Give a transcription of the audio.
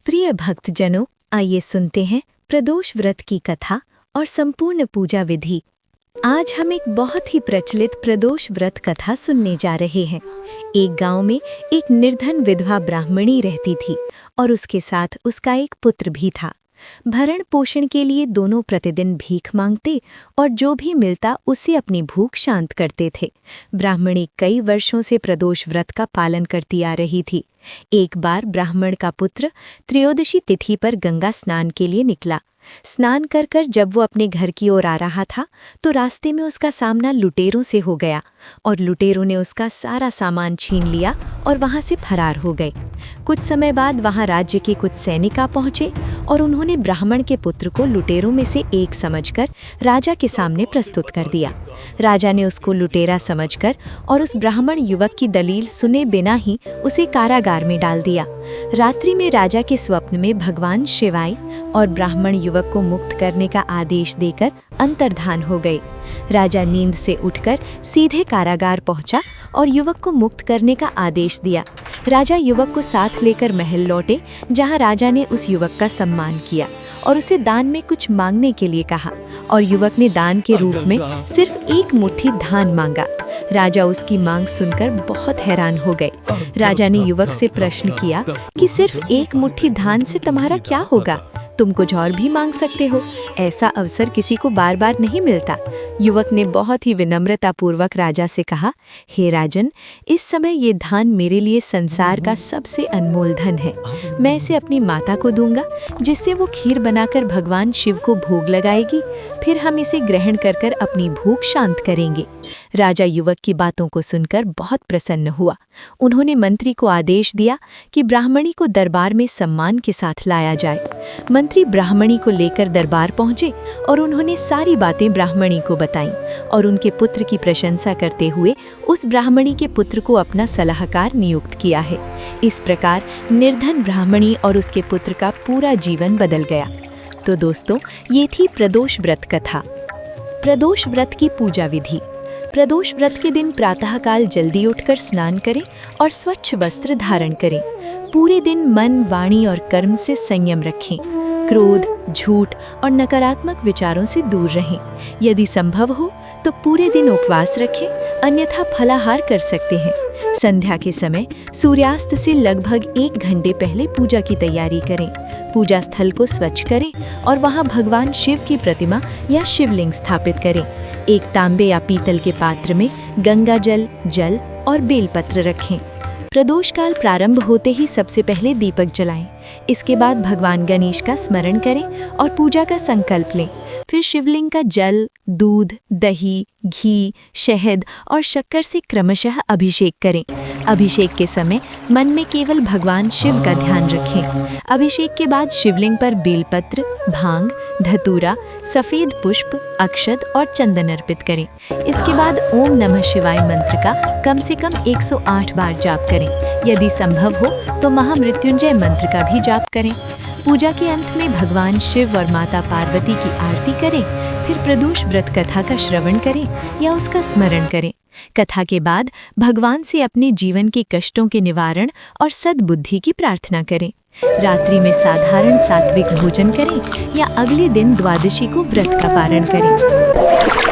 प्रिय भक्तजनों, आइए सुनते हैं प्रदोष व्रत की कथा और संपूर्ण पूजा विधि। आज हम एक बहुत ही प्रचलित प्रदोष व्रत कथा सुनने जा रहे हैं। एक गांव में एक निर्धन विधवा ब्राह्मणी रहती थी और उसके साथ उसका एक पुत्र भी था। भरण पोषण के लिए दोनों प्रतिदिन भीख मांगते और जो भी मिलता उससे अपनी भूख शांत करते थे। ब्राह्मणी कई वर्षों से प्रदोष व्रत का पालन करती आ रही थी। एक बार ब्राह्मण का पुत्र त्रयोदशी तिथि पर गंगा स्नान के लिए निकला। स्नान कर कर जब वो अपने घर की ओर आ रहा था तो रास्ते में उसका सामना लुटेरों से हो गया और लुटेरों ने उसका सारा सामान छीन लिया और वहां से फरार हो गए। कुछ समय बाद वहां राज्य के कुछ सैनिक आ पहुंचे और उन्होंने ब्राह्मण के पुत्र को लुटेरों में से एक समझकर राजा के सामने प्रस्तुत कर दिया। राजा ने उसको लुटेरा समझकर और उस ब्राह्मण युवक की दलील सुने बिना ही उसे कारागार में डाल दिया। रात्रि में राजा के स्वप्न में भगवान शिव आए और ब्राह्मण युवक को मुक्त करने का आदेश देकर अंतर्धान हो गए। राजा नींद से उठकर सीधे कारागार पहुंचा और युवक को मुक्त करने का आदेश दिया। राजा युवक को साथ लेकर महल लौटे, जहां राजा ने उस युवक का सम्मान किया और उसे दान में कुछ मांगने के लिए कहा और युवक ने दान के रूप में सिर्फ एक मुट्ठी धान मांगा। राजा उसकी मांग सुनकर बहुत हैरान हो गए। राजा ने युवक से प्रश्न किया कि सिर्फ एक मुट्ठी धान से तुम्हारा क्या होगा? तुम कुछ और भी मांग सकते हो, ऐसा अवसर किसी को बार बार नहीं मिलता। युवक ने बहुत ही विनम्रतापूर्वक राजा से कहा, हे राजन, इस समय ये धान मेरे लिए संसार का सबसे अनमोल धन है। मैं इसे अपनी माता को दूंगा, जिससे वो खीर बनाकर भगवान शिव को भोग लगाएगी। फिर हम इसे ग्रहण कर कर अपनी भूख शांत करेंगे। राजा युवक की बातों को सुनकर बहुत प्रसन्न हुआ। उन्होंने मंत्री को आदेश दिया कि ब्राह्मणी को दरबार में सम्मान के साथ लाया जाए। मंत्री ब्राह्मणी को लेकर दरबार पहुंचे और उन्होंने सारी बातें ब्राह्मणी को बताईं और उनके पुत्र की प्रशंसा करते हुए उस ब्राह्मणी के पुत्र को अपना सलाहकार नियुक्त किया है। इस प्रकार निर्धन ब्राह्मणी और उसके पुत्र का पूरा जीवन बदल गया। तो दोस्तों, ये थी प्रदोष व्रत कथा। प्रदोष व्रत की पूजा विधि। प्रदोष व्रत के दिन प्रातःकाल जल्दी उठकर स्नान करें और स्वच्छ वस्त्र धारण करें। पूरे दिन मन, वाणी और कर्म से संयम रखें। क्रोध, झूठ और नकारात्मक विचारों से दूर रहें। यदि संभव हो तो पूरे दिन उपवास रखें, अन्यथा फलाहार कर सकते हैं। संध्या के समय सूर्यास्त से लगभग 1 घंटे पहले पूजा की तैयारी करें। पूजा स्थल को स्वच्छ करें और वहां भगवान शिव की प्रतिमा या शिवलिंग स्थापित करें। एक तांबे या पीतल के पात्र में गंगा जल, जल और बेलपत्र रखें। प्रदोष काल प्रारंभ होते ही सबसे पहले दीपक जलाएं। इसके बाद भगवान गणेश का स्मरण करें और पूजा का संकल्प लें। फिर शिवलिंग का जल, दूध, दही, घी, शहद और शक्कर से क्रमशः अभिषेक करें। अभिषेक के समय मन में केवल भगवान शिव का ध्यान रखें। अभिषेक के बाद शिवलिंग पर बेलपत्र, भांग, धतूरा, सफेद पुष्प, अक्षत और चंदन अर्पित करें। इसके बाद ओम नमः शिवाय मंत्र का कम से कम 108 बार जाप करें। यदि संभव हो तो महामृत्युंजय मंत्र का भी जाप करें। पूजा के अंत में भगवान शिव और माता पार्वती की आरती करें। फिर प्रदोष व्रत कथा का श्रवण करें या उसका स्मरण करें। कथा के बाद भगवान से अपने जीवन के कष्टों के निवारण और सद्बुद्धि की प्रार्थना करें। रात्रि में साधारण सात्विक भोजन करें या अगले दिन द्वादशी को व्रत का पारण करें।